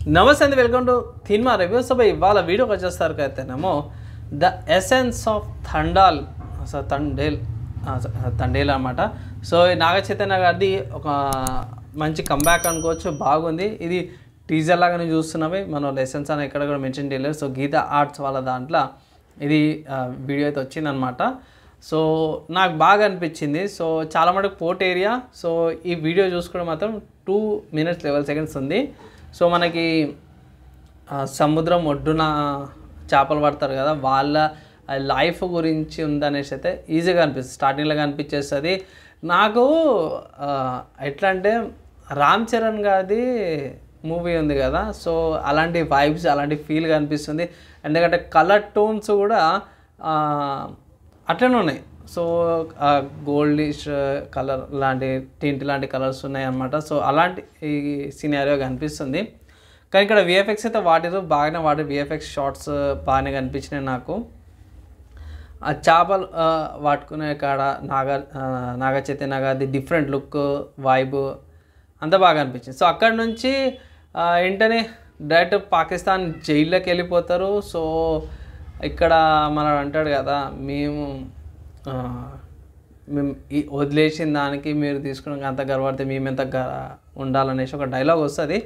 నమస్తే అండి, welcome to cinema reviews. ఇవాళ వీడియోకి వచ్చేసరికి అయితేనేమో ద ఎసెన్స్ ఆఫ్ థండాల్ తండేల్ అనమాట. సో నాగ చైతన్య గారిది ఒక మంచి కంబ్యాక్ అనుకోవచ్చు, బాగుంది. ఇది టీజర్ లాగానే చూస్తున్నామే, మనం లెసన్స్ అని ఎక్కడ కూడా మెన్షన్ చేయలేదు. సో గీత ఆర్ట్స్ వాళ్ళ దాంట్లో ఇది వీడియో అయితే వచ్చిందనమాట. సో నాకు బాగా అనిపించింది. సో చాలా మటుకు పోర్ట్ ఏరియా. సో ఈ వీడియో చూసుకోవడం మాత్రం 2 minutes 11 seconds ఉంది. సో మనకి సముద్రం ఒడ్డున చేపలు పడతారు కదా, వాళ్ళ లైఫ్ గురించి ఉందనేసి అయితే ఈజీగా అనిపిస్తుంది, స్టార్టింగ్లో కనిపించేస్తుంది. నాకు ఎట్లా అంటే రామ్ చరణ్ గారిది మూవీ ఉంది కదా, సో అలాంటి వైబ్స్ అలాంటి ఫీల్ కనిపిస్తుంది. ఎందుకంటే కలర్ టోన్స్ కూడా అట్లనే ఉన్నాయి. సో గోల్డిష్ కలర్ లాంటి టింట్ లాంటి కలర్స్ ఉన్నాయి అన్నమాట. సో అలాంటి ఈ సినారియో కనిపిస్తుంది. కానీ ఇక్కడ విఎఫ్ఎక్స్ అయితే బాగానే విఎఫ్ఎక్స్ షార్ట్స్ బాగానే కనిపించినాయి నాకు. ఆ చేపలు వాటుకునే కాడ నాగ చైతన్య గారిది డిఫరెంట్ లుక్ వైబ్ అంతా బాగా అనిపించింది. సో అక్కడ నుంచి వెంటనే డైరెక్ట్ పాకిస్తాన్ జైల్లోకి వెళ్ళిపోతారు. సో ఇక్కడ మనం అంటాడు కదా, మేము వదిలేసిన దానికి మీరు తీసుకున్న అంత గర్వడితే మేము ఎంత ఉండాలనేసి ఒక డైలాగ్ వస్తుంది.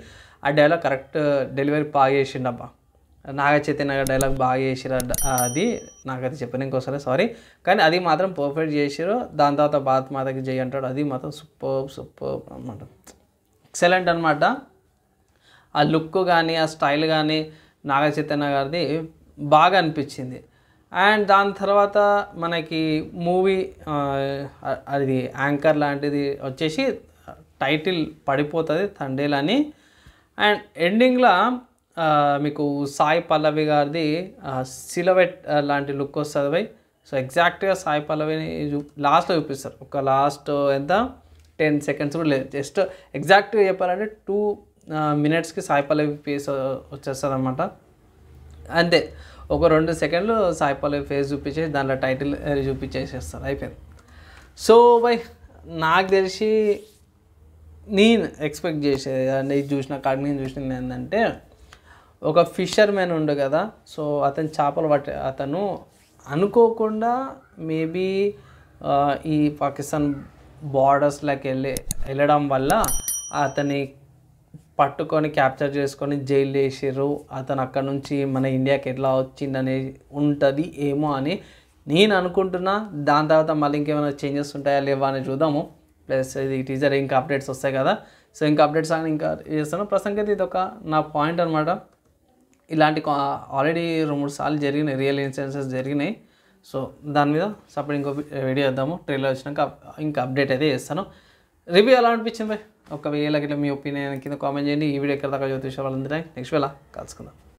ఆ డైలాగ్ కరెక్ట్ డెలివరీ బాగా చేసిండబ్బా. నాగ చైతన్య డైలాగ్ బాగా చేసిరు. అది నాకైతే చెప్పాను ఇంకోసారి, సారీ. కానీ అది మాత్రం పర్ఫెక్ట్ చేసిరు. దాని తర్వాత భారత్ మాతకి జై అంటాడు, అది మాత్రం సూపర్ అనమాట, ఎక్సలెంట్ అనమాట. ఆ లుక్ కానీ ఆ స్టైల్ కానీ నాగ చైతన్య గారిది బాగా అనిపించింది. అండ్ దాని తర్వాత మనకి మూవీ అది యాంకర్ లాంటిది వచ్చేసి టైటిల్ పడిపోతుంది తండేల్ అని. అండ్ ఎండింగ్లో మీకు సాయి పల్లవి గారిది సిలవెట్ లాంటి లుక్ వస్తుంది. సో ఎగ్జాక్ట్గా సాయి పల్లవిని లాస్ట్లో చూపిస్తారు. ఒక లాస్ట్ ఎంత 10 seconds కూడా లేదు, జస్ట్ ఎగ్జాక్ట్గా చెప్పాలంటే 2 minutesకి సాయి పల్లవి ఫేస్ వచ్చేస్తుంది అనమాట. అంతే, ఒక 2 seconds సాయి పల్లవి ఫేస్ చూపించేసి దాంట్లో టైటిల్ చూపించేసేస్తారు, అయిపోయింది. సో నాకు తెలిసి నేను ఎక్స్పెక్ట్ చేసేది అంటే ఇది చూసిన కాడికి నేను చూసినది ఏంటంటే, ఒక ఫిషర్ మ్యాన్ ఉండు కదా, సో అతను చేపలు అతను అనుకోకుండా మేబీ ఈ పాకిస్తాన్ బార్డర్స్లోకి వెళ్ళడం వల్ల అతని పట్టుకొని క్యాప్చర్ చేసుకొని జైలు వేసారు. అతను అక్కడ నుంచి మన ఇండియాకి ఎట్లా వచ్చిందనేది ఉంటుంది ఏమో అని నేను అనుకుంటున్నా. దాని తర్వాత మళ్ళీ ఇంకేమైనా చేంజెస్ ఉంటాయా లేవా అని చూద్దాము. ప్లస్ ఇది టీజర్ ఇంకా అప్డేట్స్ వస్తాయి కదా, సో ఇంకా అప్డేట్స్ అని ఇంకా చేస్తాను. ప్రస్తుతానికి అయితే ఇది ఒక నా పాయింట్ అనమాట. ఇలాంటి ఆల్రెడీ 2-3 సార్లు జరిగినాయి, రియల్ ఇన్సిడెన్సెస్ జరిగినాయి. సో దాని మీద సపరేట్ ఇంకో వీడియో చేద్దాము. ట్రైలర్ వచ్చినాక ఇంకా అప్డేట్ అయితే చేస్తాను. రివ్యూ ఎలా అనిపించింది ఒకవేళ మీ ఒపీనియన్ కింద కామెంట్ చేయండి. ఈ వీడియో ఎక్కడ దాకా చూసే వాళ్ళందరూ నెక్స్ట్ వేళ కలుసుకుందాం.